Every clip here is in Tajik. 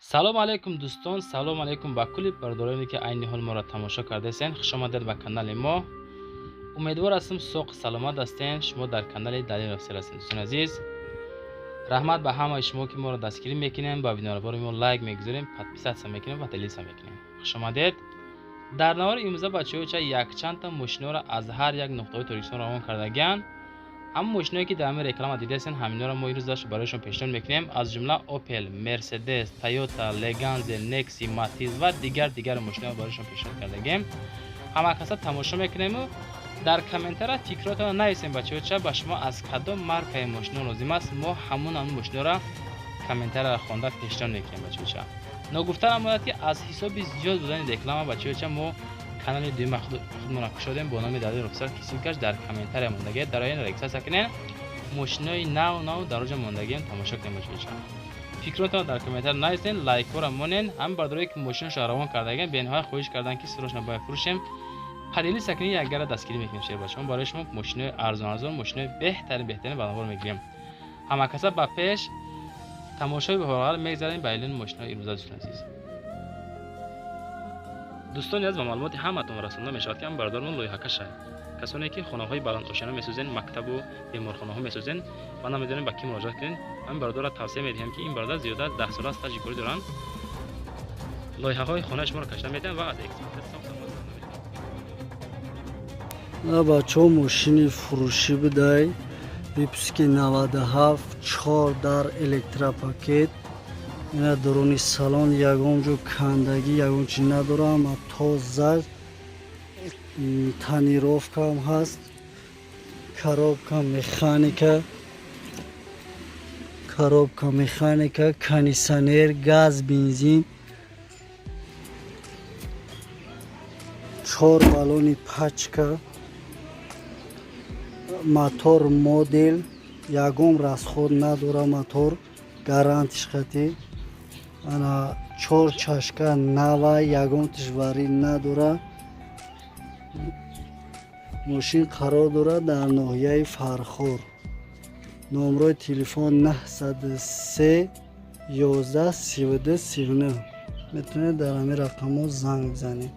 салом алайкум дӯстон, салом алайкум ба кулли бардороне ки айни ҳол моро тамошо кардесен. хушомадед ба канали мо. умедвор ҳастам соғ саломат ҳастен. шумо дар канали Далил Офисел ҳастед. дӯстон азиз, раҳмат ба ҳамаи шумо ки моро дастгирӣ мекунем, ба видеоро мо лайк мегузорем, подписатсия мекунем ва делитсия мекунем. хушомадед. дар навори имрӯза бачаҳо якчандта мошинҳоро аз ҳар як нуқтаҳои Тоҷикистон равон кардагианд. ҳама мошинҳое ки дар ҳамин реклама дидасен, ҳаминҳоро мо имрӯз бароишон пешниҳод мекунем. аз ҷумла Opel, Mercedes, Toyota, Leganze, Nexi, Matiz ва дигар мошинҳоро бароишон пешниҳод кардагем. ҳама каса тамошо мекунему. дар комментария фикротон нависем бачаҳо, ба шумо аз кадом маркаи мошинҳо лозим аст. мо ҳамон мошинҳоро комментарияро хонда пешниҳод мекунем бачаҳо. ногуфта намояд ки аз ҳисоби зиёд будани реклама бачаҳо мо канали дуюми худмонро кушодем бо номи Далил Офисел. киси каш дар комментария мондагиед, дар ояна регистрация кунед, мошинои нав дар оҷа мондагием тамошо кунем бачаҳо. фикротон дар комментария нависен, лайкҳоро монен. ҳам бардорое ки мошинашо равон кардагиан бениҳоят хоҳиш кардан ки срочно бояд фурӯшем, ҳадили сакини якгара дастгирӣ мекунем. шер бачаҳо, барои шумо мошинои арзон мошинои беҳтарин ба навор мегирем. ҳама каса ба пеш тамошои беҳолғар мегзарем ба эълони мошинои имрӯза. дӯстон азиз, дӯстони аз ба маълумоти ҳаматон расонда мешавад ки ҳам бардормон лоиҳакашай. касоне ки хонаҳои баландошина месозен, мактабу беморхонаҳо месозен ва намедонем ба ки муроҷиат кунем. ҳам бародарро тавсия медиҳем ки ин бародар зиёда аз 10 сола стажи корӣ доранд. лоиҳаҳои хонаи шуморо кашида метавонанд ва аз эксплуататсия бачаҳо мошини фурӯшӣ бидай випуски 97 4 дар электропакет. ина дуруни салон ягон ҷо кандагӣ ягон чиз надорам. тоза тонировкам ҳаст. коробка механика, кондитсионер, газ, бензин, 4 баллони пачка, мотор модел, ягон расход надора мотор, гарантиш хати. ана 4 чашка нава, ягон тишварӣ надора. мошин қарор дорад дар ноҳияи Фархор. номрои телефон 903 11 32 39. метавонед дар ҳамин рақамҳо занг бизанед.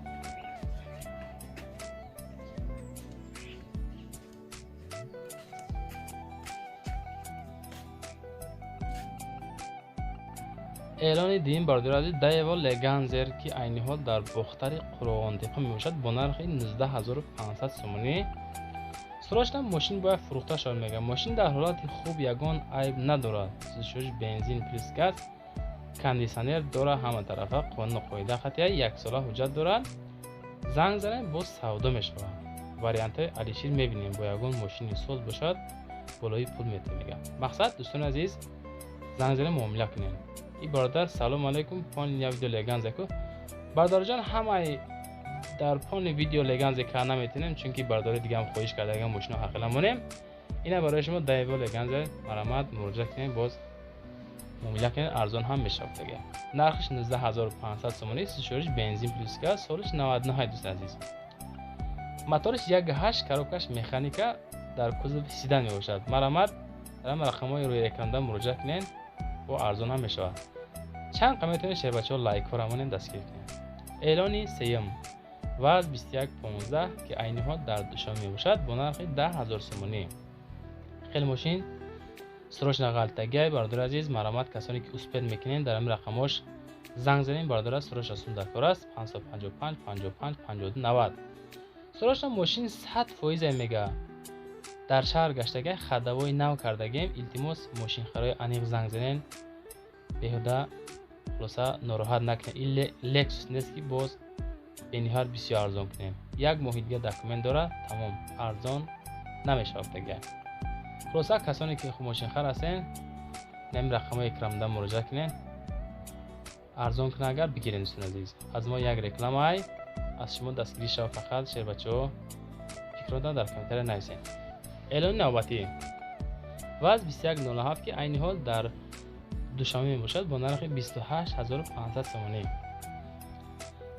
эълони дуюм бардор азиз, Daewoo Leganze ки айни ҳол дар бохтари Қуроғондиҳо мебошад бо нархи 19500 сомонӣ. срочно мошин бояд фурӯхта шавад мегӯяд. мошин дар ҳолати хуб, ягон айб надорад. сӯзишош бензин плюс газ, кондитсионер дорад ҳама тарафа, қонуну қоида хатия, 1 сола ҳуҷҷат дорад. занг занем боз савдо мешавад. вариантҳои алишир мебинем. бо ягон мошини соз бошад болои пул метавонем. мақсад дӯстони азиз, занг занем муомила кунем. ин бародар салом алайкум, пони я видео Leganze ку бардорҷон ҳамаи дар пони видео Leganze ка наметонем, чунки бардори дига ҳам хоҳиш кардаган мошино ҳақиқа монем. ина барои шумо Daewoo Leganze марамат муроҷиат кунем, боз муомила кунем, арзон ҳам мешавад дига. нархиш 19500 сомонӣ, сӯзишош бензин плюс газ, солиш 99. дӯстон азиз, моториш 1.8, коробкаш механика, дар кузов сидан мебошад. марамат дар ҳама рақамҳои рӯи экран муроҷиат кунед, бо арзон ҳам мешавад. чанд қиметони шер бачаҳо лайкҳоро монем дастгирӣ кунед. эълони сеюм ваз 2115 ки айни ҳол дар Душанбе мебошад бо нархи 10000 сомонӣ. хеле мошин срочно ғалтагиай бардор азиз, марамат касоне ки успед мекунен дар ҳамин рақамҳош занг занем. бардора срочно сум даркор аст 555 55 52 90. срочно мошин 100% мега дар шаҳр гаштагай хадавои нав кардагем. илтимос мошинхарои аниқ занг занен, беҳуда хулоса нороҳат накунед. ин Lexus нест ки боз бениҳоят бисёр арзон кунем. як моҳи дига документ дорад, тамом, арзон намешавад дига. хулоса касоне ки мошинхар ҳастен, нами рақамҳои экранда муроҷиат кунед, арзон кунед, агар бигиред. дӯстон азиз, аз мо як рекламаи аз шумо дастгирӣ шавад. фақат шер бачаҳо фикротон дар комментария нависед. эълони навбатӣ ваз 2107 ки айни ҳол дар Душанбе мебошад бо нархи 28500 сомонӣ.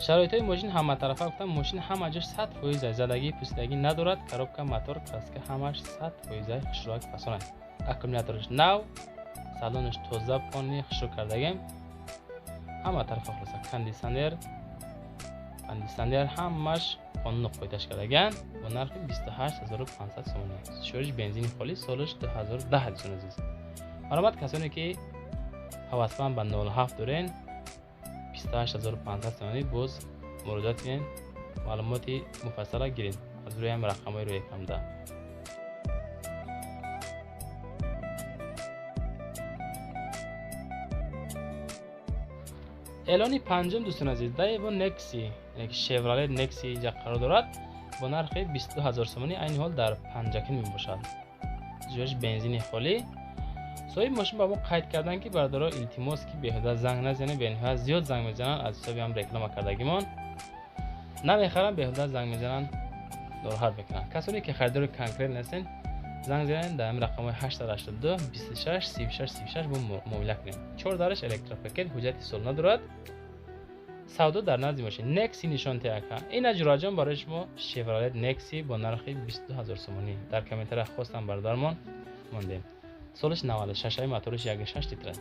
шароитҳои мошин ҳама тарафа гуфтам. мошин ҳама ҷош 100% задагӣ пусидагӣ надорад. коробка, мотор, краска ҳамаш 100% хушроки фасон аст. аккумуляториш нав, салониш тоза, пони хушрок кардагем. همه طرف خلاصه کاندیسنر همش قانون قیدش کردگن با نرخ 28500 سومانی. شورش بنزین خالی سالش 2010 دوستان عزیز. مرحمت کسانی که هوسمند به 07 دارین 28500 سومانی باز مراجعت کنین، معلومات مفصل گیرین از روی هم رقمای روی کم ده. اعلان پنجم دوستان عزیز دایو نکسی یعنی شورالت نکسی اینجا قرار دارد با نرخ 22000 سومانی این حال در پنجاکین می باشد. جوش بنزین خالی. صاحب ماشین با ما قید کردن که برادرها التماس که بهدا زنگ نزنه، به نهایت زیاد زنگ میزنن، از حسابی هم رکلام کردگیمان نمیخرن، بهدا زنگ میزنن ناراحت میکنن. کسانی که خریدار کنکریت هستن زنگ زنن در رقم 882 26 36 36 با معامله کنیم. 4 دارش الکتروپاکت حجت سال ندارد. سودا در نزد ماشین نکسی نشان تیاکا. این اجراجان برای شما شورالت نکسی با نرخ 22000 سومانی در کامنتر خواستم بردارمان موندیم. سالش 96 موتورش 1.6 لیتر.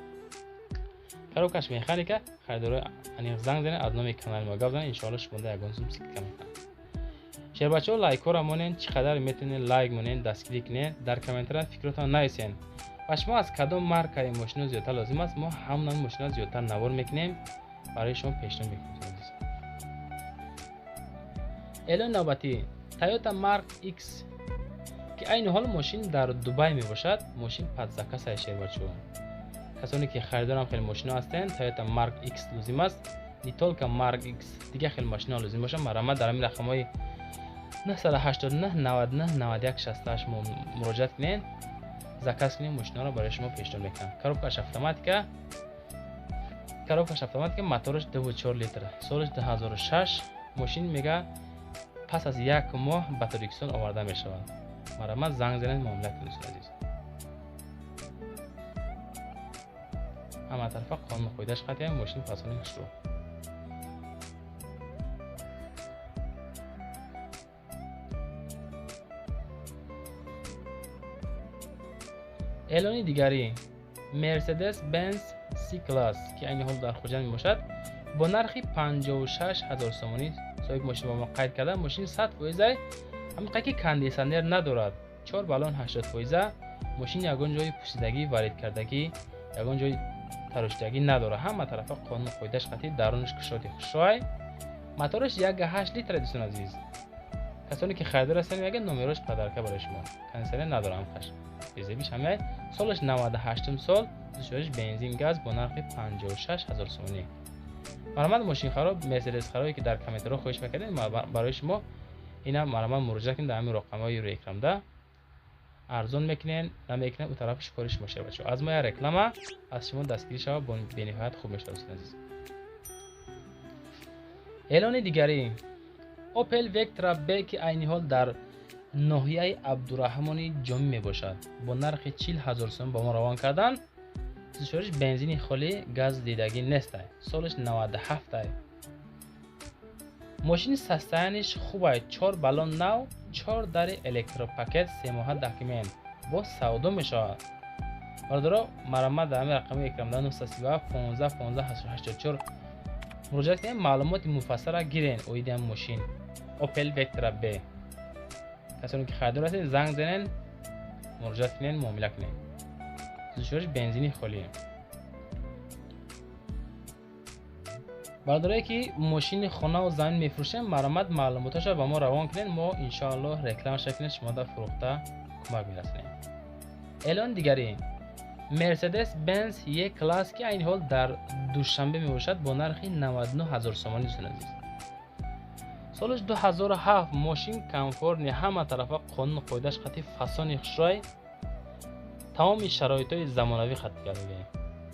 کاروکش مکانیکا خریدار انیق زنگ زنه از نام کانال ما گفت ان شاء الله شونده یگان سوم سیک کم. شیر بچه‌ها لایک ها مونین چقدر میتونین لایک مونین دست کلیک نه در کامنتر فکرتان نایسین. و شما از کدام مارکای ماشین زیادتر لازم است ما همون ماشین زیادتر نوار میکنیم برای شما پیشنهاد میکنیم. اعلان نوبتی تویوتا مارک ایکس که این حال ماشین در دبی می باشد. ماشین پادزاکا سای شیر بچه‌ها. کسانی که خریدارم خیلی ماشینا هستند تویوتا مارک ایکس لازم است. نیتولکا مارک ایکس دیگه خیلی ماشینا لازم باشه. مرامت در این رقمای 989 99 91 68 مراجعت کنین. زاکاس کنین ماشینا رو برای شما پیشنهاد میکنم. کاروکاش اتوماتیک موتورش 2.4 لیتر. سالش 2006. ماشین میگه پس از 1 ماه باتریکسون آورده میشود. مرامت زنگ زنید معامله کنید عزیز. همه طرفا قانون قیدش قطعی ماشین پسانی مشروع. اعلان دیگری مرسدس بنز سی کلاس که این حال در خوجند می باشد با نرخ 56000 سومانی صاحب ماشین با ما قید کرده. ماشین 100% همینقدر که کاندیسنر ندارد. 4 بالون 80%. ماشین یگان جای پوسیدگی وارد کردگی یگان جای تراشتگی نداره. همه طرفا قانون قیدش قطعی درونش کشاتی خشای. موتورش 1.8 لیتر دوستان عزیز. کسانی که خریدار هستن میگن نمرش پدرکه برای شما کنسل نداره هم خش بیزبیش همه. سالش 98 سال. شورش بنزین گاز با نرخ 56000 سومانی. مرامت ماشین خراب مرسدس خرابی که در کامنترها خواهش میکنید برای شما اینا مرامت مراجعه کنید در همین رقم‌های روی اکرام ده ارزان میکنین نمیکنین اون طرف شکارش باشه بچه. از ما رکلام از شما دستگیری شما با بنفعت خوب میشه دوستان عزیز. اعلان دیگری اوپل وکترا ب که عین حال در ناحیه عبدالرحمانی جامی می باشد با نرخ 40000 سوم با ما روان کردن. شورش بنزین خالی گاز دیدگی نیست. سالش 97. ماشین سستانش خوبه. 4 بالون نو 4 در الکتروپاکت 3 ماه داکیمنت با سودا میشه. برادرها مرامت در همین رقم اکرام 937 15 15 84 مراجعه کنید معلومات مفصل را گیرین. اویدیم ماشین اوپل وکترا ب. کسانی که خریدار هستین زنگ زنین مراجعه کنین معامله کنین. شورش بنزینی خالیه. برادرایی که ماشین خانه و زمین میفروشن مرامت معلوماتش رو با ما روان کنین. ما ان شاء الله رکلامش کنیم شما در فروخته کمک میرسونیم. اعلان دیگری مرسدس بنز یک کلاس که این حال در دوشنبه می باشد با نرخ 99000 سومانی دوستان عزیز. سالش 2007. ماشین کالیفرنیا همه طرفا قانون قیدش قطعی فسان خشای تمام شرایط‌های زمانوی خط کردگی.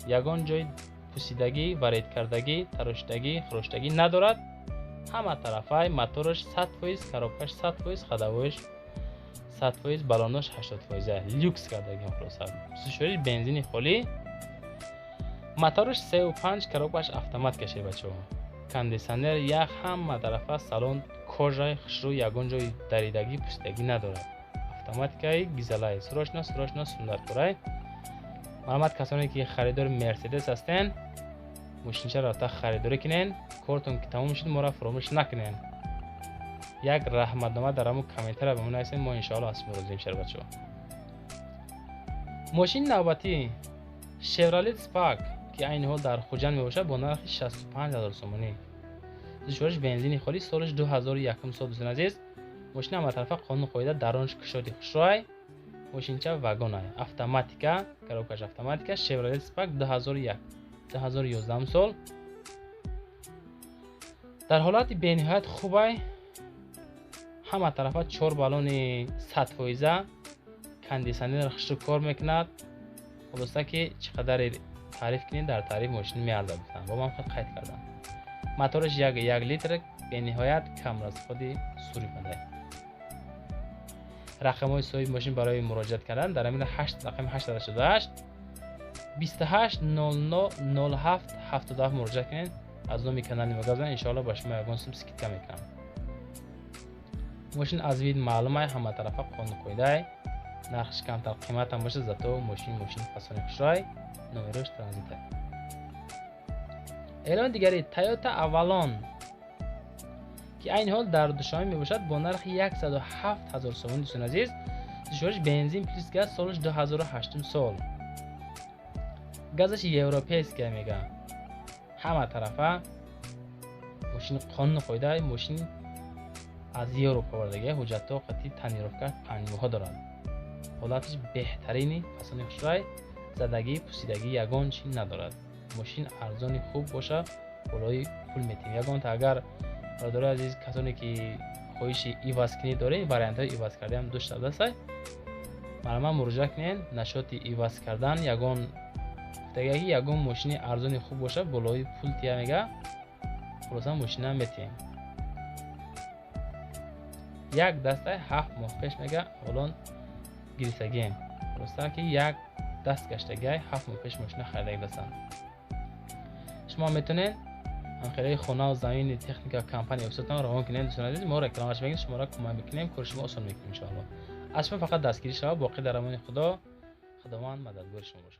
یگان جای پوسیدگی، وارد کردگی، تراشتگی، خروشتگی ندارد. همه طرفای موتورش 100%، کاروکش 100%، خداویش 100%، بالونش 80%. لیوکس کردگی خلاص. سوشوری بنزین خالی. موتورش 3.5، کاروکش اتومات کشه بچه‌ها. کاندیسنر یخ همه طرفا سالن کجای خشرو یگان جای دریدگی پوسیدگی ندارد. اتوماتیکای گیزلای سروشنا سوندر پورای. مرامت کسانی که خریدار مرسدس هستند ماشین را تا خریداری کنین، کارتون که تموم شد ما را فراموش نکنین. یک رحمتنامه در همون کامنت را بهمون نویسین، ما ان شاء الله اسم روزیم شر بچه‌ها. ماشین نوبتی شورالت اسپاک که این حال در خوجند میباشد با نرخ 65000 تومانی. دشوارش بنزینی خالی، سالش 2001 سال. دوستان عزیز، ماشین هم طرف قانون قاعده درونش کشادی خوشرای. ماشین چه واگن های اتوماتیکا، کروکش اتوماتیکا شورالت اسپاک 2011 سال. در حالت بینهایت خوبه، همه طرفا 4 بالون 100% کندیشنر خشک کار میکند. خلاصه که چقدر تعریف کنین در تعریف ماشین میارزه. با من خود قید کردم. موتورش یک لیتر به نهایت کم از خودی سوری بنده. رقم های صاحب ماشین برای مراجعه کردن در امین رقم 888 28 00 07 77 مراجعه کنین. از نومی کانال مگازن ان شاء الله با شما یگان سم سکیت کم میکنم. ماشین از وید معلومه، همه طرفا قانون قاعده، نرخش کمتر قیمت هم باشه. زاتو ماشین فسانی خوشرای، نمرش ترانزیت. اعلان دیگری تویوتا اولان که این حال در دوشنبه می باشد با نرخ 107000 تومان. دوستان عزیز، دشوارش بنزین پلیس گاز، سالش 2008 سال. گازش یوروپی است که میگه. همه طرفه ماشین قانون قاعده، ماشین از اروپا آوردگی، حجت ها قطعی تنیروفکر 5 ماه دارد. حالتش بهترینی، فسانی خوشرای، زدگی پوسیدگی یگان چی ندارد. ماشین ارزانی خوب باشه، بالای پول میتیم. یگان تا اگر برادر عزیز کسانی که خواهش ایواز کنی داره، وریانت های ایواز کرده هم دوست داشته، مرا مراجعه کنین. نشاط ایواز کردن یگان تگی یگان ماشین ارزانی خوب باشه، بالای پول تیا میگه. خلاصا ماشین هم میتیم. یک دسته 7 ماه پیش میگه الان گریسگیم. خلاصا که یک دست گشتگی 7 ماه پیش ماشین خریده دستن. شما میتونید هم خیلی خونه و زمین تکنیک کمپانی وبسایتان روان کنید. دوستان عزیز، ما رکلامش بگید، شما را کمک میکنیم، کار شما آسان میکنیم ان شاء الله. از شما فقط دستگیری شما، باقی در امان خدا. خداوند مددگار شما باشد.